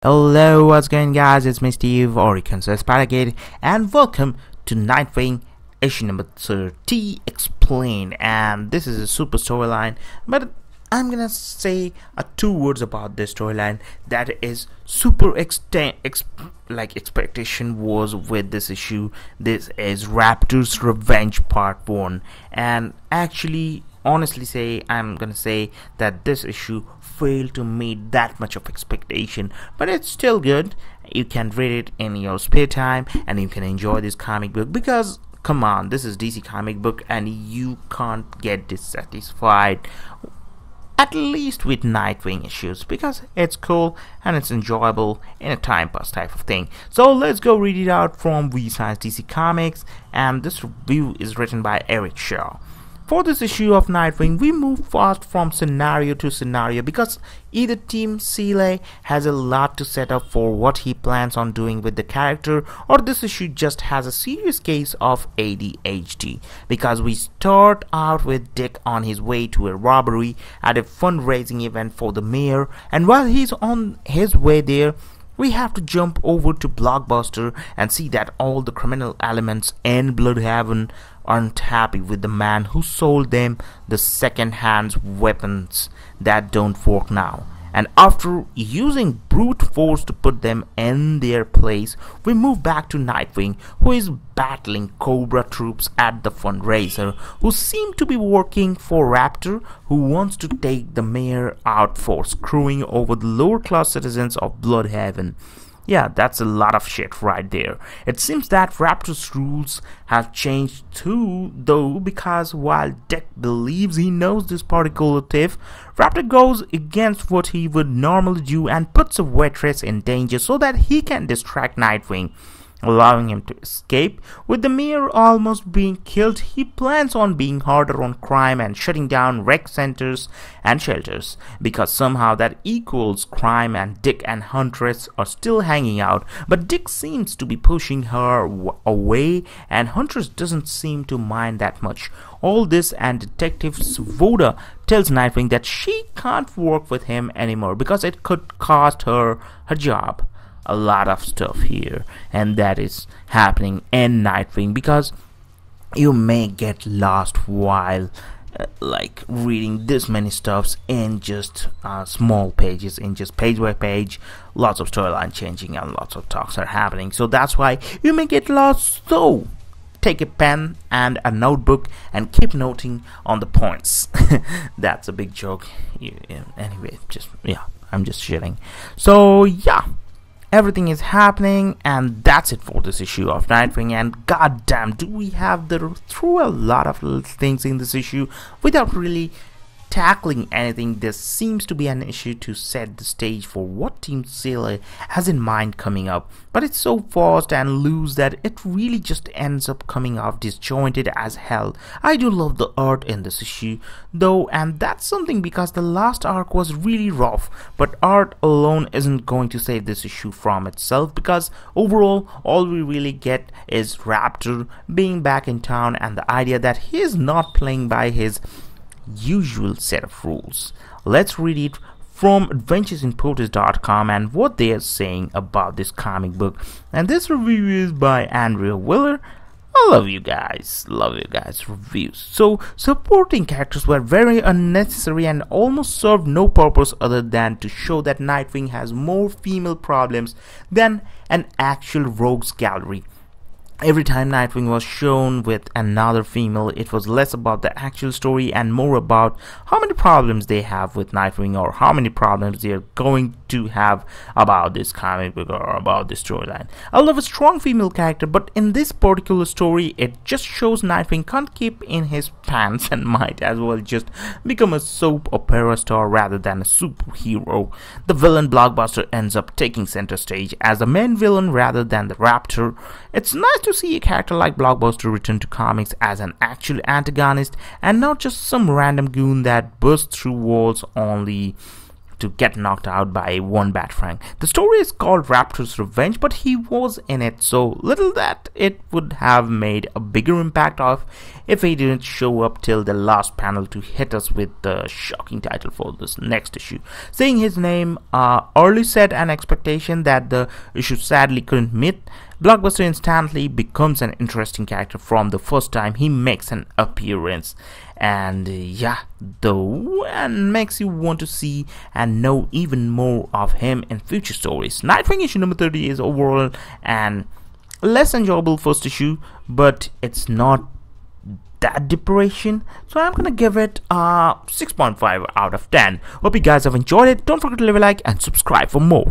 Hello, what's going on, guys? It's me Steve, or you can say Sparagate, and welcome to Nightwing issue number 30 Explained. And this is a super storyline, but I'm gonna say two words about this storyline that is super expectation was with this issue. This is RAPTOR'S Revenge Part 1, and actually honestly I'm gonna say that this issue failed to meet that much of expectation, but it's still good. You can read it in your spare time and you can enjoy this comic book, because come on, this is DC comic book and you can't get dissatisfied, at least with Nightwing issues, because it's cool and it's enjoyable in a time pass type of thing. So let's go read it out from V-Science DC Comics, and this review is written by Shea. For this issue of Nightwing, we move fast from scenario to scenario because either Team Seeley has a lot to set up for what he plans on doing with the character, or this issue just has a serious case of ADHD, because we start out with Dick on his way to a robbery at a fundraising event for the mayor, and while he's on his way there, we have to jump over to Blockbuster and see that all the criminal elements in Blüdhaven aren't happy with the man who sold them the second-hand weapons that don't work now. And after using brute force to put them in their place, we move back to Nightwing, who is battling Cobra troops at the fundraiser, who seem to be working for Raptor, who wants to take the mayor out for screwing over the lower-class citizens of Blüdhaven. Yeah, that's a lot of shit right there. It seems that Raptor's rules have changed too, though, because while Dick believes he knows this particular thief, Raptor goes against what he would normally do and puts a waitress in danger so that he can distract Nightwing, allowing him to escape. With the mayor almost being killed, he plans on being harder on crime and shutting down rec centers and shelters, because somehow that equals crime, and Dick and Huntress are still hanging out, but Dick seems to be pushing her away and Huntress doesn't seem to mind that much. All this, and Detective Svoboda tells Nightwing that she can't work with him anymore because it could cost her her job. A lot of stuff here, and that is happening in Nightwing, because you may get lost while reading this many stuffs in just small pages, in just page by page. Lots of storyline changing and lots of talks are happening, so that's why you may get lost. So take a pen and a notebook and keep noting on the points. That's a big joke. Anyway, I'm just shitting. So yeah, everything is happening, and that's it for this issue of Nightwing. And goddamn, do we have through a lot of little things in this issue without really tackling anything. This seems to be an issue to set the stage for what Team Seeley has in mind coming up, but it's so fast and loose that it really just ends up coming off disjointed as hell. I do love the art in this issue though, and that's something because the last arc was really rough, but art alone isn't going to save this issue from itself, because overall all we really get is Raptor being back in town and the idea that he is not playing by his usual set of rules. Let's read it from adventuresinprotégé.com and what they are saying about this comic book. And this review is by Andrea Willer. I love you guys reviews. So supporting characters were very unnecessary and almost served no purpose other than to show that Nightwing has more female problems than an actual rogues gallery. Every time Nightwing was shown with another female, it was less about the actual story and more about how many problems they have with Nightwing, or how many problems they are going to have about this comic book or about this storyline. I love a strong female character, but in this particular story, it just shows Nightwing can't keep in his pants and might as well just become a soap opera star rather than a superhero. The villain Blockbuster ends up taking center stage as the main villain rather than the Raptor. It's nice to see a character like Blockbuster return to comics as an actual antagonist and not just some random goon that bursts through walls only to get knocked out by one Bat-Frank. The story is called Raptor's Revenge, but he was in it so little that it would have made a bigger impact of if he didn't show up till the last panel to hit us with the shocking title for this next issue. Saying his name early set an expectation that the issue sadly couldn't meet. Blockbuster instantly becomes an interesting character from the first time he makes an appearance, and and makes you want to see and know even more of him in future stories. Nightwing issue number 30 is overall an less enjoyable first issue, but it's not that depression, so I'm gonna give it a 6.5 out of 10. Hope you guys have enjoyed it. Don't forget to leave a like and subscribe for more.